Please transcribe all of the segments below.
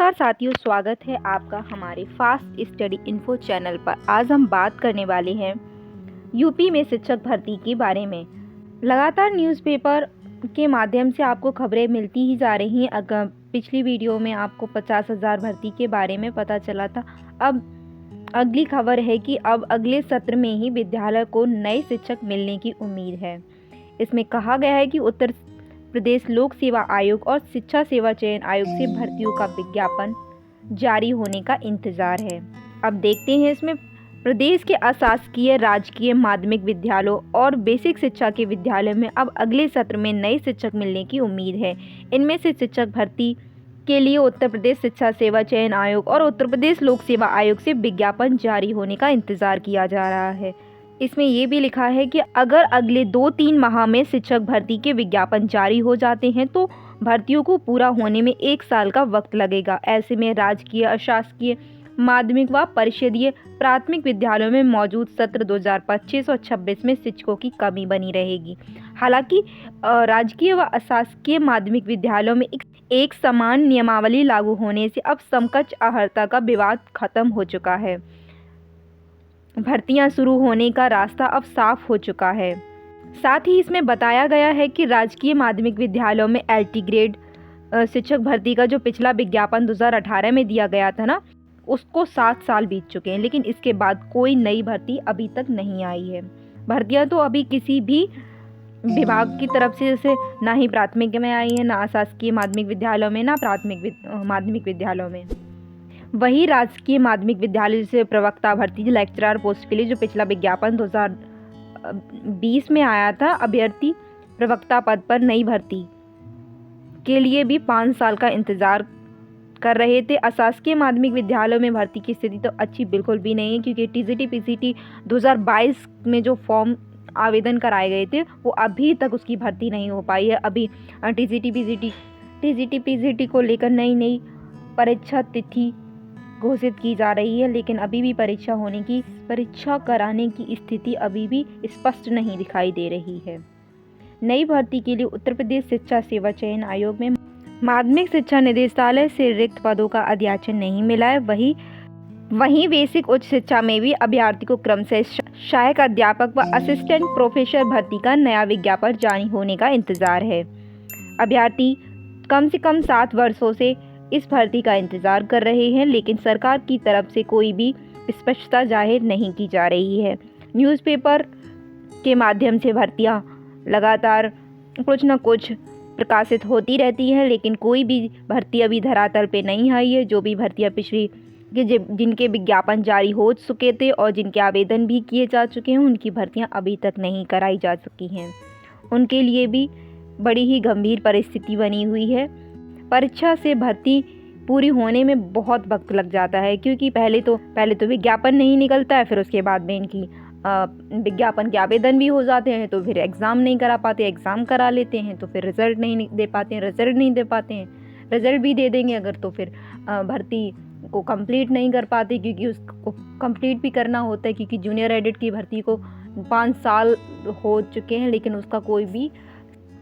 नमस्कार साथियों, स्वागत है आपका हमारे फास्ट स्टडी इन्फो चैनल पर। आज हम बात करने वाले हैं यूपी में शिक्षक भर्ती के बारे में। लगातार न्यूज़पेपर के माध्यम से आपको खबरें मिलती ही जा रही हैं। अगर पिछली वीडियो में आपको 50,000 भर्ती के बारे में पता चला था, अब अगली खबर है कि अब अगले सत्र में ही विद्यालय को नए शिक्षक मिलने की उम्मीद है। इसमें कहा गया है कि उत्तर प्रदेश लोक सेवा आयोग और शिक्षा सेवा चयन आयोग से भर्तियों का विज्ञापन जारी होने का इंतजार है। अब देखते हैं इसमें प्रदेश के अशासकीय, राजकीय, माध्यमिक विद्यालयों और बेसिक शिक्षा के विद्यालय में अब अगले सत्र में नए शिक्षक मिलने की उम्मीद है। इनमें से शिक्षक भर्ती के लिए उत्तर प्रदेश शिक्षा सेवा चयन आयोग और उत्तर प्रदेश लोक सेवा आयोग से विज्ञापन जारी होने का इंतजार किया जा रहा है। इसमें ये भी लिखा है कि अगर अगले 2-3 माह में शिक्षक भर्ती के विज्ञापन जारी हो जाते हैं तो भर्तियों को पूरा होने में 1 साल का वक्त लगेगा। ऐसे में राजकीय, अशासकीय, माध्यमिक व परिषदीय प्राथमिक विद्यालयों में मौजूद सत्र 2025 और 26 में शिक्षकों की कमी बनी रहेगी। हालांकि राजकीय व अशासकीय माध्यमिक विद्यालयों में एक समान नियमावली लागू होने से अब समकक्ष अर्हता का विवाद खत्म हो चुका है। भर्तियां शुरू होने का रास्ता अब साफ हो चुका है। साथ ही इसमें बताया गया है कि राजकीय माध्यमिक विद्यालयों में LT ग्रेड शिक्षक भर्ती का जो पिछला विज्ञापन 2018 में दिया गया था ना, उसको 7 साल बीत चुके हैं, लेकिन इसके बाद कोई नई भर्ती अभी तक नहीं आई है। भर्तियां तो अभी किसी भी विभाग की तरफ से जैसे ना ही प्राथमिक में आई है, ना शासकीय माध्यमिक विद्यालयों में, ना माध्यमिक विद्यालयों में। वही राजकीय माध्यमिक विद्यालय से प्रवक्ता भर्ती लेक्चरर पोस्ट के लिए जो पिछला विज्ञापन 2020 में आया था, अभ्यर्थी प्रवक्ता पद पर नई भर्ती के लिए भी 5 साल का इंतजार कर रहे थे। अशासकीय माध्यमिक विद्यालयों में भर्ती की स्थिति तो अच्छी बिल्कुल भी नहीं है, क्योंकि TGT PGT 2022 में जो फॉर्म आवेदन कराए गए थे वो अभी तक उसकी भर्ती नहीं हो पाई है। अभी TGT PGT को लेकर नई परीक्षा तिथि घोषित की जा रही है, लेकिन अभी भी परीक्षा कराने की स्थिति अभी भी स्पष्ट नहीं दिखाई दे रही है। नई भर्ती के लिए उत्तर प्रदेश शिक्षा सेवा चयन आयोग में माध्यमिक शिक्षा निदेशालय से रिक्त पदों का अध्याचन नहीं मिला है। वहीं बेसिक उच्च शिक्षा में भी अभ्यर्थी को क्रमशः सहायक अध्यापक व असिस्टेंट प्रोफेसर भर्ती का नया विज्ञापन जारी होने का इंतजार है। अभ्यर्थी कम से कम 7 वर्षों से इस भर्ती का इंतजार कर रहे हैं, लेकिन सरकार की तरफ से कोई भी स्पष्टता जाहिर नहीं की जा रही है। न्यूज़पेपर के माध्यम से भर्तियां लगातार कुछ न कुछ प्रकाशित होती रहती हैं, लेकिन कोई भी भर्ती अभी धरातल पे नहीं आई है। जो भी भर्तियां पिछली जिनके विज्ञापन जारी हो चुके थे और जिनके आवेदन भी किए जा चुके हैं, उनकी भर्तियां अभी तक नहीं कराई जा सकी हैं। उनके लिए भी बड़ी ही गंभीर परिस्थिति बनी हुई है। परीक्षा से भर्ती पूरी होने में बहुत वक्त लग जाता है, क्योंकि पहले तो विज्ञापन नहीं निकलता है, फिर उसके बाद में इनकी विज्ञापन के आवेदन भी हो जाते हैं, तो फिर एग्ज़ाम नहीं करा पाते, एग्ज़ाम करा लेते हैं तो फिर रिजल्ट नहीं दे पाते हैं। रिजल्ट भी दे देंगे अगर तो फिर भर्ती को कंप्लीट नहीं कर पाते, क्योंकि उसको कंप्लीट भी करना होता है, क्योंकि जूनियर एडिट की भर्ती को 5 साल हो चुके हैं, लेकिन उसका कोई भी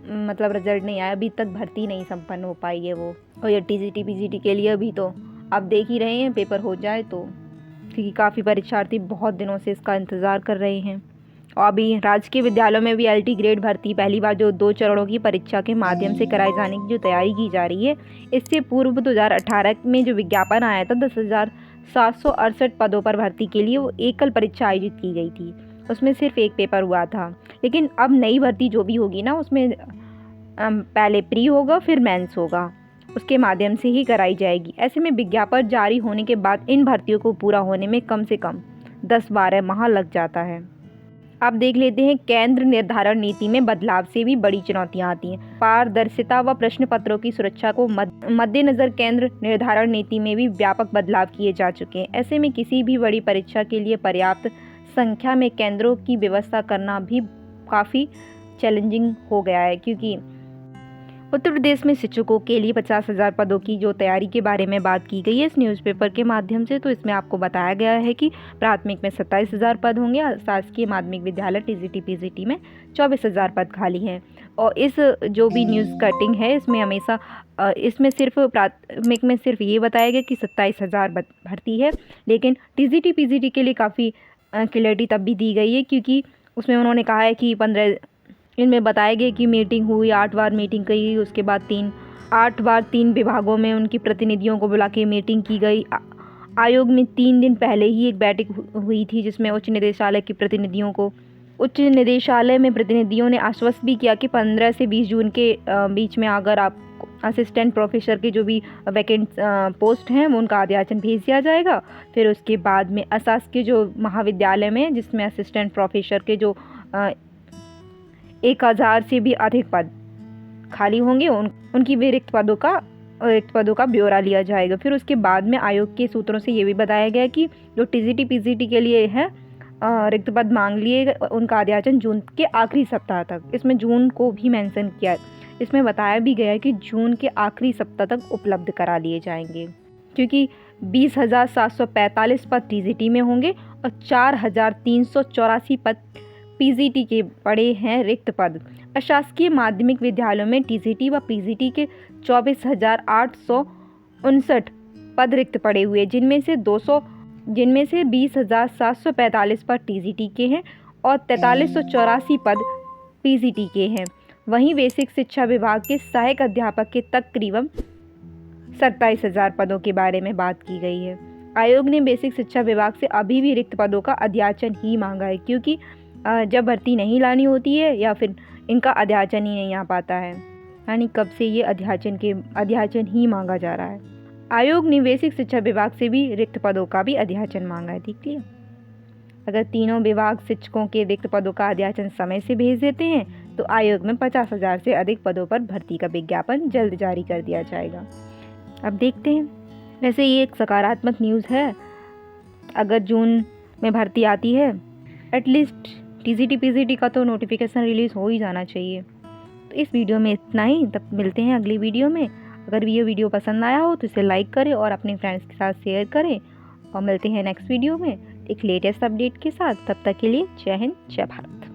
रिजल्ट नहीं आया। अभी तक भर्ती नहीं संपन्न हो पाई है वो। और ये TGT PGT के लिए अभी तो आप देख ही रहे हैं, पेपर हो जाए तो, क्योंकि काफ़ी परीक्षार्थी बहुत दिनों से इसका इंतज़ार कर रहे हैं। और अभी राजकीय विद्यालयों में भी LT ग्रेड भर्ती पहली बार जो 2 चरणों की परीक्षा के माध्यम से कराए जाने की जो तैयारी की जा रही है, इससे पूर्व 2018 में जो विज्ञापन आया था 10,768 पदों पर भर्ती के लिए, वो एकल परीक्षा आयोजित की गई थी। उसमें सिर्फ एक पेपर हुआ था। लेकिन अब नई भर्ती जो भी होगी ना, उसमें पहले प्री होगा, फिर मेंस होगा, उसके माध्यम से ही कराई जाएगी। ऐसे में विज्ञापन जारी होने के बाद इन भर्तियों को पूरा होने में कम से कम 10-12 माह लग जाता है। अब देख लेते हैं केंद्र निर्धारण नीति में बदलाव से भी बड़ी चुनौतियां आती हैं। पारदर्शिता व प्रश्न पत्रों की सुरक्षा को मद्देनजर केंद्र निर्धारण नीति में भी व्यापक बदलाव किए जा चुके हैं। ऐसे में किसी भी बड़ी परीक्षा के लिए पर्याप्त संख्या में केंद्रों की व्यवस्था करना भी काफ़ी चैलेंजिंग हो गया है, क्योंकि उत्तर प्रदेश में शिक्षकों के लिए 50,000 पदों की जो तैयारी के बारे में बात की गई है इस न्यूज़पेपर के माध्यम से, तो इसमें आपको बताया गया है कि प्राथमिक में 27,000 पद होंगे, शासकीय माध्यमिक विद्यालय TGT PGT में 24,000 पद खाली हैं, और इस जो भी न्यूज़ कटिंग है इसमें हमेशा इसमें सिर्फ प्राथमिक में सिर्फ ये बताया गया कि 27,000 भर्ती है, लेकिन टीजीटी पीजीटी के लिए काफ़ी क्लैरिटी तब भी दी गई है, क्योंकि उसमें उन्होंने कहा है कि 15 इनमें बताया गया कि मीटिंग हुई, 8 बार मीटिंग की गई, उसके बाद 8 बार 3 विभागों में उनकी प्रतिनिधियों को बुला के मीटिंग की गई। आयोग में 3 दिन पहले ही एक बैठक हुई थी जिसमें उच्च निदेशालय में प्रतिनिधियों ने आश्वस्त भी किया कि 15 से 20 जून के बीच में अगर आप असिस्टेंट प्रोफेसर के जो भी वैकेंट पोस्ट हैं उनका अध्याचन भेज दिया जाएगा। फिर उसके बाद में अशासकीय जो महाविद्यालय में जिसमें असिस्टेंट प्रोफेसर के जो 1000 से भी अधिक पद खाली होंगे उनकी भी रिक्त पदों का ब्यौरा लिया जाएगा। फिर उसके बाद में आयोग के सूत्रों से ये भी बताया गया कि जो टीजीटी पीजीटी के लिए है रिक्त पद मांग लिए उनका अध्याचन जून के आखिरी सप्ताह तक, इसमें जून को भी मेंशन किया, इसमें बताया भी गया है कि जून के आखिरी सप्ताह तक उपलब्ध करा लिए जाएंगे, क्योंकि 20,745 पद टीजीटी में होंगे और 4,384 पद पीजीटी के पड़े हैं रिक्त पद। अशासकीय माध्यमिक विद्यालयों में टीजीटी व पीजीटी के 24,859 पद रिक्त पड़े हुए, जिनमें से 20,745 पद टीजीटी के हैं और 4384 पद पीजीटी के हैं। वहीं बेसिक शिक्षा विभाग के सहायक अध्यापक के तकरीबन 27,000 पदों के बारे में बात की गई है। आयोग ने बेसिक शिक्षा विभाग से अभी भी रिक्त पदों का अध्याचन ही मांगा है, क्योंकि जब भर्ती नहीं लानी होती है या फिर इनका अध्याचन ही नहीं आ पाता है, यानी कब से ये अध्याचन ही मांगा जा रहा है। आयोग ने बेसिक शिक्षा विभाग से भी रिक्त पदों का भी अध्याचन मांगा है। ठीक है, अगर तीनों विभाग शिक्षकों के रिक्त पदों का अध्याचन समय से भेज देते हैं तो आयोग में 50,000 से अधिक पदों पर भर्ती का विज्ञापन जल्द जारी कर दिया जाएगा। अब देखते हैं, वैसे ये एक सकारात्मक न्यूज़ है। अगर जून में भर्ती आती है, एटलीस्ट टीजीटी पीजीटी का तो नोटिफिकेशन रिलीज़ हो ही जाना चाहिए। तो इस वीडियो में इतना ही, तब मिलते हैं अगली वीडियो में। अगर ये वीडियो पसंद आया हो तो इसे लाइक करें और अपने फ्रेंड्स के साथ शेयर करें, और मिलते हैं नेक्स्ट वीडियो में एक लेटेस्ट अपडेट के साथ। तब तक के लिए जय हिंद, जय भारत।